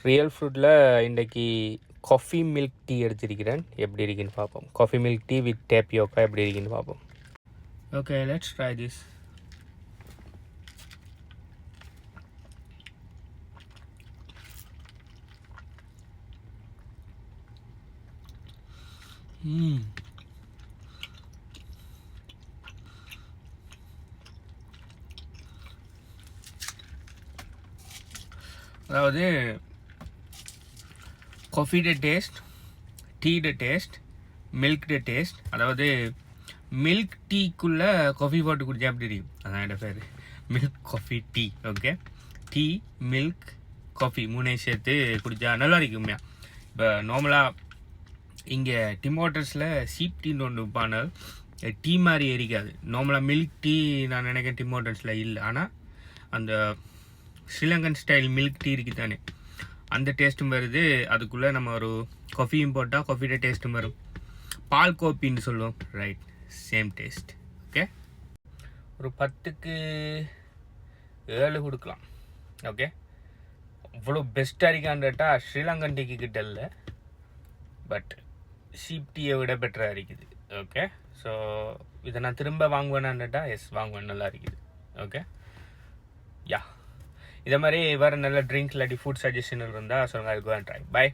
Real ஃப்ரூட்டில் இன்றைக்கி coffee milk tea எடுத்திருக்கிறேன். எப்படி இருக்குன்னு பார்ப்போம். காஃபி மில்க் டீ வித் டேப்பியோக்கா எப்படி இருக்குன்னு பார்ப்போம். Okay, let's try this. அதாவது காஃபியோட டேஸ்ட், டீயோட டேஸ்ட், மில்க்ட டேஸ்ட். அதாவது மில்க் டீக்குள்ளே காஃபி போட்டு குடிச்சா அப்படி இருக்கும். அதான் என்னோட பேர், milk coffee tea. Okay, tea milk coffee மூணையும் சேர்த்து குடித்தா நல்லா இருக்கும். உண்மையாக இப்போ நார்மலாக இங்கே டிமோட்டர்ஸில் சீப் டீன்னு ஒன்று விற்பானால் டீ மாதிரி எரிக்காது. நார்மலாக மில்க் டீ நான் நினைக்கிறேன் டிமோட்டர்ஸில் இல்லை. ஆனால் அந்த ஸ்ரீலங்கன் ஸ்டைல் மில்க் டீ இருக்குது தானே, அந்த டேஸ்ட்டும் வருது. அதுக்குள்ளே நம்ம ஒரு காஃபியும் போட்டால் காஃபியோட டேஸ்ட்டும் வரும். பால் காஃபின்னு சொல்லுவோம், ரைட், சேம் டேஸ்ட். ஓகே, ஒரு 10க்கு 7 கொடுக்கலாம். ஓகே, அவ்வளோ பெஸ்ட்டாக இருக்கான்டா ஸ்ரீலங்கன் டீக்கு கிட்ட இல்லை, பட் சீப் டீயை விட பெட்டராக இருக்குது. ஓகே, ஸோ இதை நான் திரும்ப வாங்குவேனான்டா, எஸ் வாங்குவேன், நல்லா இருக்குது. ஓகே, யா, இதே மாதிரி வேறு நல்ல ட்ரிங்க்ஸ் இல்லாட்டி ஃபுட் சஜஷன் இருந்தால் சொல்லுங்கள். அது கோ அண்ட் ட்ரை. பை.